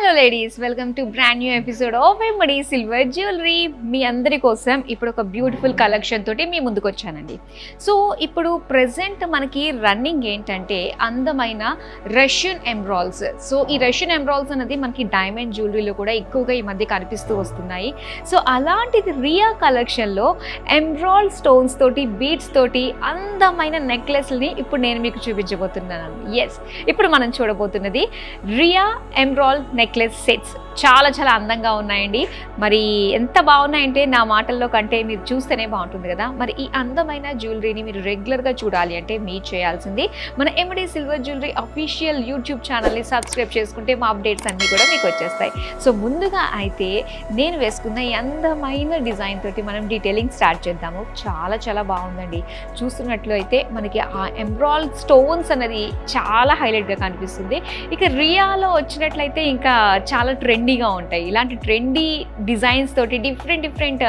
Hello ladies, welcome to brand new episode of ఎంబడి silver jewellery. మీ అందరి కోసం ఇప్పుడు ఒక బ్యూటిఫుల్ కలెక్షన్ తోటి మీ ముందుకు వచ్చానండి. సో ఇప్పుడు ప్రెసెంట్ మనకి రన్నింగ్ ఏంటంటే అందమైన రష్యన్ ఎమరాల్డ్స్. సో ఈ రష్యన్ ఎమరాల్డ్స్ అనేది మనకి డైమండ్ జ్యువెలరీలో కూడా ఎక్కువగా ఈ మధ్య కనిపిస్తూ వస్తున్నాయి. సో అలాంటిది రియా కలెక్షన్లో ఎమరాల్డ్ స్టోన్స్ తోటి, బీడ్స్ తోటి అందమైన నెక్లెస్ని ఇప్పుడు నేను మీకు చూపించబోతున్నాను. ఎస్, ఇప్పుడు మనం చూడబోతున్నది రియా ఎమరాల్డ్ నెక్లెస్ సెట్స్. చాలా చాలా అందంగా ఉన్నాయండి. మరి ఎంత బాగున్నాయంటే నా మాటల్లో కంటే మీరు చూస్తేనే బాగుంటుంది కదా. మరి ఈ అందమైన జ్యువెలరీని మీరు రెగ్యులర్గా చూడాలి అంటే మీరు చేయాల్సింది మన ఎంబడి సిల్వర్ జ్యువెలరీ అఫీషియల్ యూట్యూబ్ ఛానల్ని సబ్స్క్రైబ్ చేసుకుంటే మా అప్డేట్స్ అన్నీ కూడా మీకు వచ్చేస్తాయి. సో ముందుగా అయితే నేను వేసుకున్న ఈ అందమైన డిజైన్ తోటి మనం డీటెయిలింగ్ స్టార్ట్ చేద్దాము. చాలా చాలా బాగుందండి. చూస్తున్నట్లు అయితే మనకి ఆ ఎమరాల్డ్ స్టోన్స్ అనేది చాలా హైలైట్గా కనిపిస్తుంది. ఇక రియాలో వచ్చినట్లయితే ఇంకా చాలా ట్రెండీగా ఉంటాయి. ఇలాంటి ట్రెండీ డిజైన్స్ తోటి, డిఫరెంట్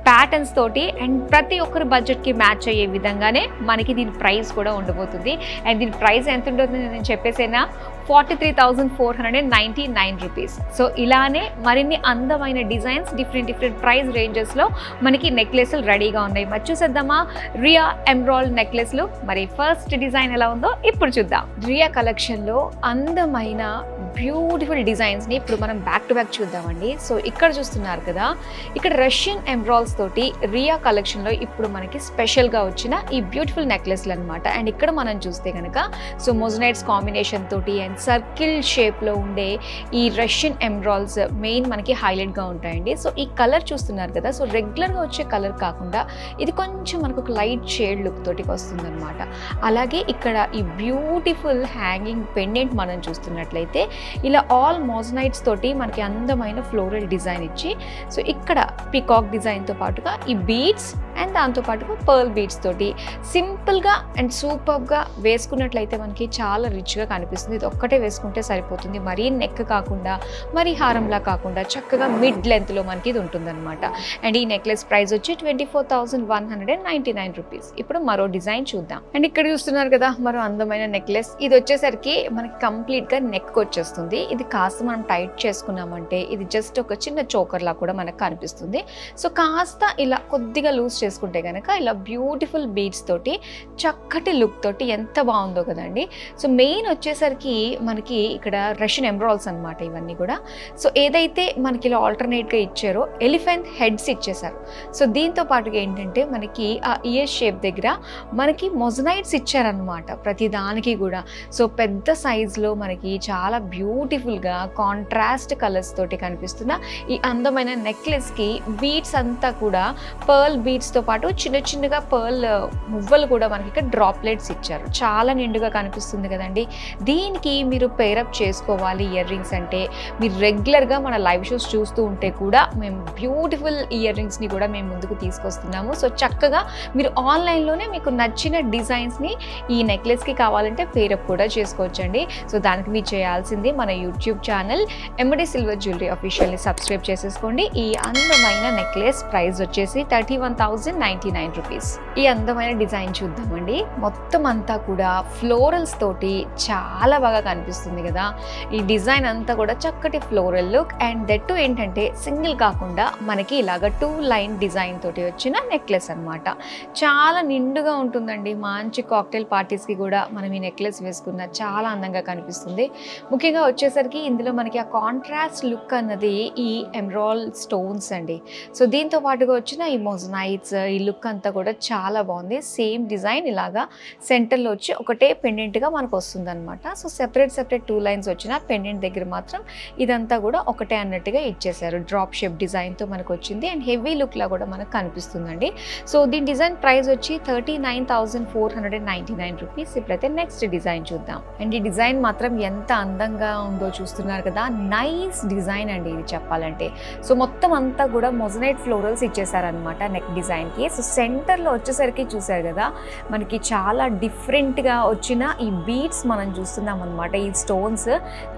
ప్యాటర్న్స్ తోటి, అండ్ ప్రతి ఒక్కరి బడ్జెట్కి మ్యాచ్ అయ్యే విధంగానే మనకి దీని ప్రైస్ కూడా ఉండబోతుంది. అండ్ దీని ప్రైస్ ఎంత ఉంటుంది నేను చెప్పేసేనా, 43,499 రూపీస్. సో ఇలానే మరిన్ని అందమైన డిజైన్స్ డిఫరెంట్ ప్రైస్ రేంజెస్లో మనకి నెక్లెస్లు రెడీగా ఉన్నాయి. మరి చూసేద్దామా రియా ఎమరాల్డ్ నెక్లెస్లు. మరి ఫస్ట్ డిజైన్ ఎలా ఉందో ఇప్పుడు చూద్దాం. రియా కలెక్షన్లో అందమైన బ్యూటిఫుల్ డిజైన్స్ని ఇప్పుడు మనం బ్యాక్ టు బ్యాక్ చూద్దామండి. సో ఇక్కడ చూస్తున్నారు కదా, ఇక్కడ రష్యన్ ఎమరాల్డ్స్ తోటి రియా కలెక్షన్లో ఇప్పుడు మనకి స్పెషల్గా వచ్చిన ఈ బ్యూటిఫుల్ నెక్లెస్లు అనమాట. అండ్ ఇక్కడ మనం చూస్తే కనుక సో మొజనైట్స్ కాంబినేషన్ తోటి అండ్ సర్కిల్ షేప్లో ఉండే ఈ రష్యన్ ఎమరాల్డ్స్ మెయిన్ మనకి హైలైట్గా ఉంటాయండి. సో ఈ కలర్ చూస్తున్నారు కదా, సో రెగ్యులర్గా వచ్చే కలర్ కాకుండా ఇది కొంచెం మనకు ఒక లైట్ షేడ్ లుక్ తోటి వస్తుంది అనమాట. అలాగే ఇక్కడ ఈ బ్యూటిఫుల్ హ్యాంగింగ్ పెండెంట్ మనం చూస్తున్నట్లయితే ఇలా ఆల్ మోజనైట్స్ తోటి మనకి అందమైన ఫ్లోరల్ డిజైన్ ఇచ్చి, సో ఇక్కడ పికాక్ డిజైన్తో పాటుగా ఈ బీడ్స్ అండ్ దాంతోపాటుగా పర్ల్ బీడ్స్ తోటి సింపుల్గా అండ్ సూపర్గా వేసుకున్నట్లయితే మనకి చాలా రిచ్గా కనిపిస్తుంది. ఇది ఒక్కటే వేసుకుంటే సరిపోతుంది. మరీ నెక్ కాకుండా, మరీ హారంలా కాకుండా చక్కగా మిడ్ లెంత్లో మనకి ఇది ఉంటుందన్నమాట. అండ్ ఈ నెక్లెస్ ప్రైస్ వచ్చి 24,199 రూపీస్. ఇప్పుడు మరో డిజైన్ చూద్దాం. అండ్ ఇక్కడ చూస్తున్నారు కదా మరో అందమైన నెక్లెస్. ఇది వచ్చేసరికి మనకి కంప్లీట్గా నెక్ వచ్చేస్తుంది. ఇది కాస్త మనం టైట్ చేసుకున్నామంటే ఇది జస్ట్ ఒక చిన్న చోకర్లా కూడా మనకు కనిపిస్తుంది. సో కాస్త ఇలా కొద్దిగా లూజ్ చేసుకుంటే కనుక ఇలా బ్యూటిఫుల్ బీడ్స్ తోటి చక్కటి లుక్ తోటి ఎంత బాగుందో కదండి. సో మెయిన్ వచ్చేసరికి మనకి ఇక్కడ రష్యన్ ఎమరాల్డ్స్ అనమాట ఇవన్నీ కూడా. సో ఏదైతే మనకి ఇలా ఆల్టర్నేట్గా ఇచ్చారో ఎలిఫెంట్ హెడ్స్ ఇచ్చేసారు. సో దీంతో పాటుగా ఏంటంటే మనకి ఆ ఇయర్ షేప్ దగ్గర మనకి మొజనైట్స్ ఇచ్చారనమాట ప్రతి దానికి కూడా. సో పెద్ద సైజులో మనకి చాలా బ్యూటిఫుల్గా కాంట్రాస్ట్ కలర్స్ తోటి కనిపిస్తున్న ఈ అందమైన నెక్లెస్కి బీడ్స్ అంతా కూడా పర్ల్ బీడ్స్తో పాటు చిన్నగా పర్ల్ మువ్వలు కూడా మనకి ఇక్కడ డ్రాప్లెట్స్ ఇచ్చారు. చాలా నిండుగా కనిపిస్తుంది కదండి. దీనికి మీరు పేరప్ చేసుకోవాలి ఇయర్ రింగ్స్ అంటే. మీరు రెగ్యులర్గా మన లైవ్ షోస్ చూస్తూ ఉంటే కూడా మేము బ్యూటిఫుల్ ఇయర్ రింగ్స్ని కూడా మేము ముందుకు తీసుకొస్తున్నాము. సో చక్కగా మీరు ఆన్లైన్లోనే మీకు నచ్చిన డిజైన్స్ని ఈ నెక్లెస్కి కావాలంటే పేరప్ కూడా చేసుకోవచ్చండి. సో దానికి మీరు చేయాల్సింది మన యూట్యూబ్ ఛానల్ ఎంబడి సిల్వర్ జ్యువెలరీ అఫీషియల్ని సబ్స్క్రైబ్ చేసేసుకోండి. ఈ అందమైన నెక్లెస్ ప్రైస్ వచ్చేసి 31,099 రూపీస్. ఈ అందమైన డిజైన్ చూద్దామండి. మొత్తం అంతా కూడా ఫ్లోరల్స్ తోటి చాలా బాగా కనిపిస్తుంది కదా. ఈ డిజైన్ అంతా కూడా చక్కటి ఫ్లోరల్ లుక్. అండ్ దట్ ఏంటంటే సింగిల్ కాకుండా మనకి ఇలాగ 2 లైన్ డిజైన్ తోటి వచ్చిన నెక్లెస్ అనమాట. చాలా నిండుగా ఉంటుందండి. మంచి కాక్టైల్ పార్టీస్కి కూడా మనం ఈ నెక్లెస్ వేసుకున్న చాలా అందంగా కనిపిస్తుంది. ముఖ్యంగా వచ్చేసరికి ఇందులో మనకి ఆ కాంట్రాస్ట్ లుక్ అన్నది ఈ ఎమరాల్డ్ స్టోన్స్ అండి. సో దీంతో పాటుగా వచ్చిన ఈ మొజనైట్స్, ఈ లుక్ అంతా కూడా చాలా బాగుంది. సేమ్ డిజైన్ ఇలాగా సెంటర్లో వచ్చి ఒకటే పెండెంట్గా మనకు వస్తుంది అనమాట. సో సెపరేట్ 2 లైన్స్ వచ్చిన పెండెంట్ దగ్గర మాత్రం ఇదంతా కూడా ఒకటే అన్నట్టుగా ఇచ్చేసారు. డ్రాప్ షేప్ డిజైన్తో మనకు వచ్చింది. అండ్ హెవీ లుక్లా కూడా మనకు కనిపిస్తుందండి. సో దీని డిజైన్ ప్రైస్ వచ్చి 39,499 రూపీస్. ఇప్పుడైతే నెక్స్ట్ డిజైన్ చూద్దాం. అండ్ ఈ డిజైన్ మాత్రం ఎంత అందంగా ఉందో చూస్తున్నారు కదా. నైస్ డిజైన్ అండి ఇది చెప్పాలంటే. సో మొత్తం అంతా కూడా మొజనైట్ ఫ్లోరల్స్ ఇచ్చేసారనమాట నెక్ డిజైన్. డిజైన్కి. సో సెంటర్లో వచ్చేసరికి చూసారు కదా మనకి చాలా డిఫరెంట్గా వచ్చిన ఈ బీడ్స్ మనం చూస్తున్నాం అనమాట. ఈ స్టోన్స్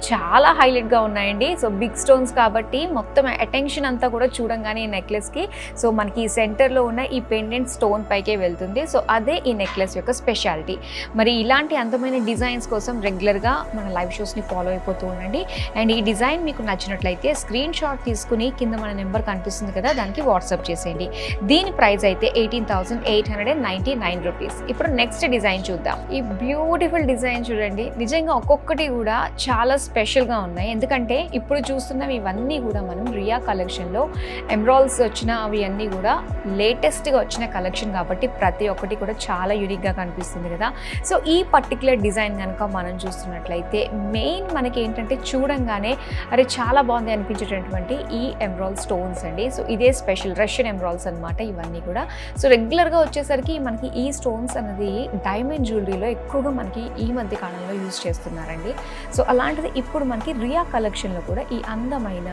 చాలా హైలైట్గా ఉన్నాయండి. సో బిగ్ స్టోన్స్ కాబట్టి మొత్తం అటెన్షన్ అంతా కూడా చూడంగానే ఈ నెక్లెస్కి సో మనకి ఈ సెంటర్లో ఉన్న ఈ పెండెంట్ స్టోన్ పైకే వెళ్తుంది. సో అదే ఈ నెక్లెస్ యొక్క స్పెషాలిటీ. మరి ఇలాంటి అందమైన డిజైన్స్ కోసం రెగ్యులర్గా మన లైవ్ షోస్ని ఫాలో అయిపోతూ ఉండండి. అండ్ ఈ డిజైన్ మీకు నచ్చినట్లయితే స్క్రీన్ షాట్ తీసుకుని కింద మన నెంబర్ కనిపిస్తుంది కదా దానికి వాట్సాప్ చేసేయండి. దీని ప్రైస్ అయితే 18,899 రూపీస్. ఇప్పుడు నెక్స్ట్ డిజైన్ చూద్దాం. ఈ బ్యూటిఫుల్ డిజైన్ చూడండి, నిజంగా ఒక్కొక్కటి కూడా చాలా స్పెషల్గా ఉన్నాయి. ఎందుకంటే ఇప్పుడు చూస్తున్నవి ఇవన్నీ కూడా మనం రియా కలెక్షన్లో ఎమరాల్డ్స్ వచ్చిన అవి అన్నీ కూడా లేటెస్ట్గా వచ్చిన కలెక్షన్ కాబట్టి ప్రతి ఒక్కటి కూడా చాలా యూనిక్గా కనిపిస్తుంది కదా. సో ఈ పర్టికులర్ డిజైన్ కనుక మనం చూస్తున్నట్లయితే మెయిన్ మనకి ఏంటంటే చూడంగానే అరే చాలా బాగుంది అనిపించేటటువంటి ఈ ఎమరాల్డ్ స్టోన్స్ అండి. సో ఇదే స్పెషల్ రష్యన్ ఎమరాల్డ్స్ అనమాట ఇవన్నీ కూడా. సో రెగ్యులర్గా వచ్చేసరికి మనకి ఈ స్టోన్స్ అనేది డైమండ్ జ్యువెలరీలో ఎక్కువగా మనకి ఈ మధ్య కాలంలో యూజ్ చేస్తున్నారండి. సో అలాంటిది ఇప్పుడు మనకి రియా కలెక్షన్లో కూడా ఈ అందమైన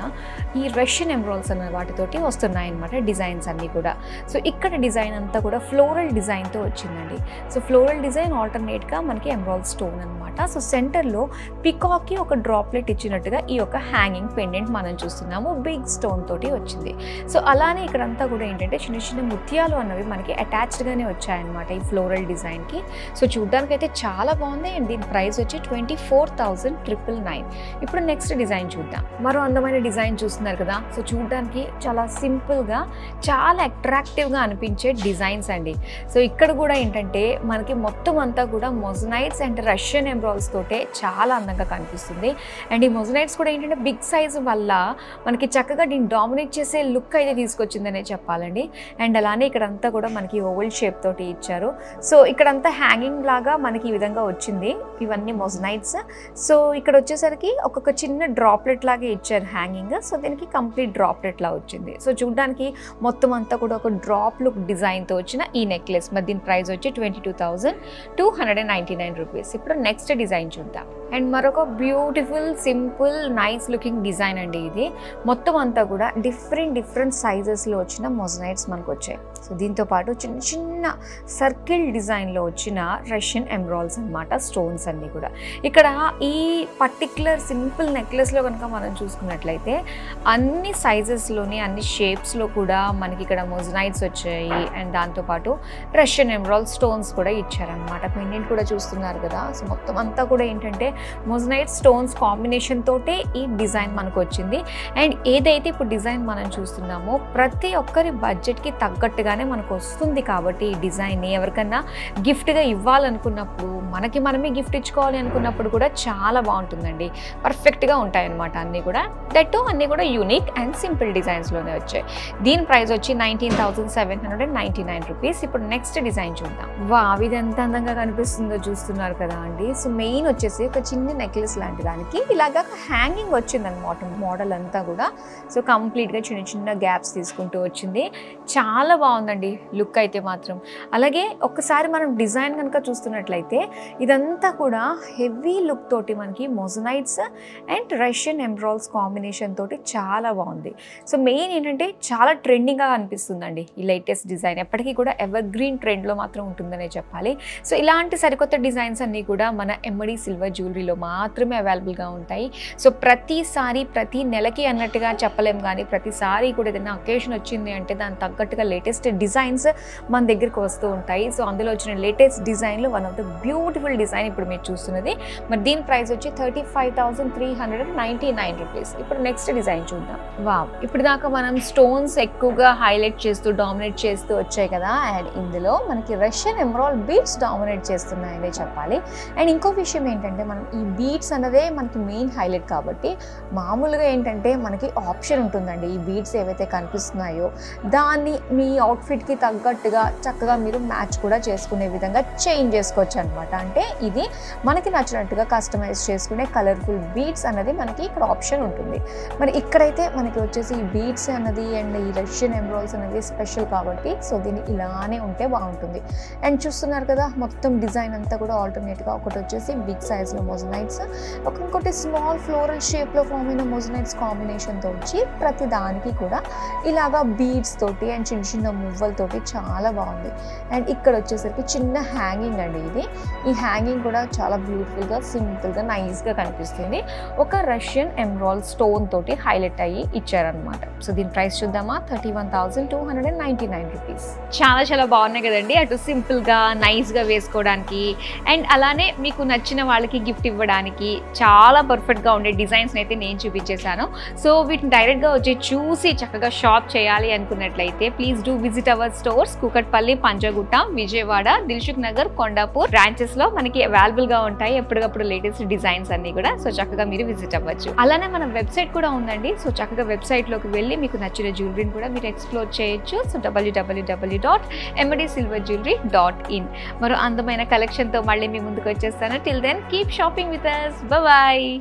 ఈ రష్యన్ ఎమరాల్డ్స్ అన్న వాటితోటి వస్తున్నాయి అనమాట డిజైన్స్ అన్నీ కూడా. సో ఇక్కడ డిజైన్ అంతా కూడా ఫ్లోరల్ డిజైన్తో వచ్చిందండి. సో ఫ్లోరల్ డిజైన్ ఆల్టర్నేట్గా మనకి ఎమరాల్డ్ స్టోన్ అనమాట. సో సెంటర్లో పికాక్కి ఒక డ్రాప్లెట్ ఇచ్చినట్టుగా ఈ యొక్క హ్యాంగింగ్ పెండెంట్ మనం చూస్తున్నాము, బిగ్ స్టోన్ తోటి వచ్చింది. సో అలానే ఇక్కడంతా కూడా ఏంటంటే చిన్న చిన్న ముత్యాలు అన్నవి మనకి అటాచ్డ్గానే వచ్చాయన్నమాట ఈ ఫ్లోరల్ డిజైన్కి. సో చూడ్డానికి అయితే చాలా బాగుంది. అండ్ దీని ప్రైస్ వచ్చి 24,999. ఇప్పుడు నెక్స్ట్ డిజైన్ చూద్దాం. మరో అందమైన డిజైన్ చూస్తున్నారు కదా. సో చూడ్డానికి చాలా సింపుల్గా చాలా అట్రాక్టివ్గా అనిపించే డిజైన్స్ అండి. సో ఇక్కడ కూడా ఏంటంటే మనకి మొత్తం అంతా కూడా మొజనైట్స్ అండ్ రష్యన్ ఎమరాల్డ్స్ తోటే చాలా అందంగా కనిపిస్తుంది. అండ్ ఈ మొజనైట్స్ కూడా ఏంటంటే బిగ్ సైజ్ వల్ల మనకి చక్కగా దీన్ని డామినేట్ చేసే లుక్ అయితే తీసుకొచ్చిందనే చెప్పాలండి. అండ్ అలానే ఇక్కడంతా కూడా మనకి ఓవల్ షేప్ తోటి ఇచ్చారు. సో ఇక్కడంతా హ్యాంగింగ్ లాగా మనకి ఈ విధంగా వచ్చింది ఇవన్నీ మొజనైట్స్. సో ఇక్కడ వచ్చేసరికి ఒక్కొక్క చిన్న డ్రాప్లెట్ లాగే ఇచ్చారు హ్యాంగింగ్. సో దీనికి కంప్లీట్ డ్రాప్లెట్ లా వచ్చింది. సో చూడడానికి మొత్తం అంతా కూడా ఒక డ్రాప్ లుక్ డిజైన్తో వచ్చిన ఈ నెక్లెస్ మరి దీని ప్రైస్ వచ్చి 22,299 రూపీస్. ఇప్పుడు నెక్స్ట్ డిజైన్ చూద్దాం. అండ్ మరొక beautiful simple nice looking design అండి ఇది. మొత్తం అంతా కూడా డిఫరెంట్ సైజెస్లో వచ్చిన మొజనైట్స్ మనకు వచ్చాయి. సో దీంతో పాటు చిన్న చిన్న సర్కిల్ డిజైన్లో వచ్చిన రష్యన్ ఎమరాల్డ్స్ అనమాట స్టోన్స్ అన్నీ కూడా. ఇక్కడ ఈ పర్టిక్యులర్ సింపుల్ నెక్లెస్లో కనుక మనం చూసుకున్నట్లయితే అన్ని సైజెస్లోని అన్ని షేప్స్లో కూడా మనకి ఇక్కడ మొజనైట్స్ వచ్చాయి. అండ్ దాంతోపాటు రష్యన్ ఎమరాల్డ్ స్టోన్స్ కూడా ఇచ్చారనమాట. పెండెంట్ కూడా చూస్తున్నారు కదా. సో మొత్తం అంతా కూడా ఏంటంటే మొజనైట్ స్టోన్స్ కాంబినేషన్ తోటే ఈ డిజైన్ మనకు వచ్చింది. అండ్ ఏదైతే ఇప్పుడు డిజైన్ మనం చూస్తున్నామో ప్రతి ఒక్కరి బడ్జెట్కి తగ్గట్టుగానే మనకు వస్తుంది కాబట్టి ఈ డిజైన్ని ఎవరికన్నా గిఫ్ట్గా ఇవ్వాలనుకున్నప్పుడు మనకి మనమే గిఫ్ట్ ఇచ్చుకోవాలి అనుకున్నప్పుడు కూడా చాలా బాగుంటుందండి. పర్ఫెక్ట్గా ఉంటాయి అన్నమాట అన్నీ కూడా. దట్ అన్నీ కూడా యూనిక్ అండ్ సింపుల్ డిజైన్స్లోనే వచ్చాయి. దీని ప్రైస్ వచ్చి 19,799 రూపీస్. ఇప్పుడు నెక్స్ట్ డిజైన్ చూద్దాం. ఇది ఎంత అందంగా కనిపిస్తుందో చూస్తున్నారు కదా అండి. సో మెయిన్ వచ్చేసి ఒక చిన్న నెక్లెస్ లాంటి దానికి ఇలాగా హ్యాంగింగ్ వచ్చిందనమాట మోడల్ అంతా కూడా. సో కంప్లీట్గా చిన్న చిన్న గ్యాప్స్ తీసుకుంటూ వచ్చింది. చాలా బాగుందండి లుక్ అయితే మాత్రం. అలాగే ఒక్కసారి మనం డిజైన్ కనుక చూస్తున్నట్లయితే ఇదంతా కూడా హెవీ లుక్ తోటి మనకి మొజనైట్స్ అండ్ రష్యన్ ఎమరాల్డ్స్ కాంబినేషన్ తోటి చాలా బాగుంది. సో మెయిన్ ఏంటంటే చాలా ట్రెండింగ్గా అనిపిస్తుందండి ఈ లేటెస్ట్ డిజైన్. ఎప్పటికీ కూడా ఎవర్ గ్రీన్ ట్రెండ్లో మాత్రం ఉంటుందనే చెప్పాలి. సో ఇలాంటి సరికొత్త డిజైన్స్ అన్నీ కూడా మన ఎమ్మడి సిల్వర్ జ్యువెలరీలో మాత్రమే అవైలబుల్గా ఉంటాయి. సో ప్రతిసారి ప్రతి నెలకి అన్నట్టుగా చెప్పలేం, కానీ ప్రతిసారి కూడా ఏదైనా అకేషన్ వచ్చింది అంటే దానికి తగ్గట్టుగా లేటెస్ట్ డిజైన్స్ మన దగ్గరికి వస్తూ ఉంటాయి. సో అందులో వచ్చిన లేటెస్ట్ డిజైన్లో one of the beautiful design ఇప్పుడు మీరు చూస్తున్నది. మరి దీని ప్రైస్ వచ్చి 35,399 రూపీస్. ఇప్పుడు నెక్స్ట్ డిజైన్ చూద్దాం. ఇప్పుడు దాకా మనం స్టోన్స్ ఎక్కువగా హైలైట్ చేస్తూ డామినేట్ చేస్తూ వచ్చాయి కదా. అండ్ ఇందులో మనకి రష్యన్ ఎమరాల్డ్ బీడ్స్ డామినేట్ చేస్తున్నాయనే చెప్పాలి. అండ్ ఇంకో విషయం ఏంటంటే మనం ఈ బీడ్స్ అన్నదే మనకి మెయిన్ హైలైట్ కాబట్టి మామూలుగా ఏంటంటే మనకి ఆప్షన్ ఉంటుందండి. ఈ బీడ్స్ ఏవైతే కనిపిస్తున్నాయో దాన్ని మీ అవుట్ఫిట్కి తగ్గట్టుగా చక్కగా మీరు మ్యాచ్ కూడా చేసుకునే విధంగా చేంజ్ చేసుకోవచ్చు అనమాట. అంటే ఇది మనకి నచ్చినట్టుగా కస్టమైజ్ చేసుకునే కలర్ఫుల్ బీడ్స్ అన్నది మనకి ఇక్కడ ఆప్షన్ ఉంటుంది. మరి ఇక్కడైతే మనకి వచ్చేసి ఈ బీడ్స్ అన్నది అండ్ ఈ రష్యన్ ఎమరాల్డ్స్ అనేది స్పెషల్ కాబట్టి సో దీన్ని ఇలానే ఉంటే బాగుంటుంది. అండ్ చూస్తున్నారు కదా మొత్తం డిజైన్ అంతా కూడా ఆల్టర్నేట్గా ఒకటి వచ్చేసి బిగ్ సైజ్లో మొజనైట్స్, ఇంకోటి స్మాల్ ఫ్లోరల్ షేప్లో ఫామ్ అయిన మొజనైట్స్ కాంబినేషన్తో వచ్చి ప్రతి దానికి కూడా ఇలాగా బీడ్స్ తోటి అండ్ చిన్న చిన్న మువ్వలతోటి చాలా బాగుంది. అండ్ ఇక్కడ వచ్చేసరికి చిన్న హ్యాంగింగ్ అండి ఇది. ఈ హ్యాంగింగ్ కూడా చాలా బ్యూటిఫుల్గా సింపుల్గా నైస్గా కనిపిస్తుంది. ఒక రష్యన్ ఎమరాల్డ్ స్టోన్ తోటి హైలైట్ అయ్యి ఇచ్చారనమాట. సో దీని ప్రైస్ చూద్దామా, 31,299 రూపీస్. చాలా బాగున్నాయి కదండి. అటు సింపుల్గా నైస్గా వేసుకోవడానికి అండ్ అలానే మీకు నచ్చిన వాళ్ళకి గిఫ్ట్ ఇవ్వడానికి చాలా పర్ఫెక్ట్గా ఉండే డిజైన్స్ని అయితే నేను చూపించేశాను. సో వీటిని డైరెక్ట్గా వచ్చి చూసి చక్కగా షాప్ చేయాలి అనుకున్నట్లయితే please do visit our stores. Kukatpally, Panjagutta, Vijayawada, Dilsukh Nagar, Kondapur బ్రాంచెస్లో మనకి అవైలబుల్గా ఉంటాయి ఎప్పటికప్పుడు లేటెస్ట్ డిజైన్స్ అన్ని కూడా. సో చక్కగా మీరు విజిట్ అవ్వచ్చు. అలానే మన వెబ్సైట్ కూడా ఉందండి. సో చక్కగా వెబ్సైట్లోకి వెళ్ళి మీకు నచ్చిన జ్యువెలరీని కూడా మీరు ఎక్స్ప్లోర్ చేయొచ్చు. So www.mdsilverjewelry.in. మరో అందమైన కలెక్షన్తో మళ్ళీ మీ ముందుకు వచ్చేస్తాను. Till then keep shopping with us. Bye bye.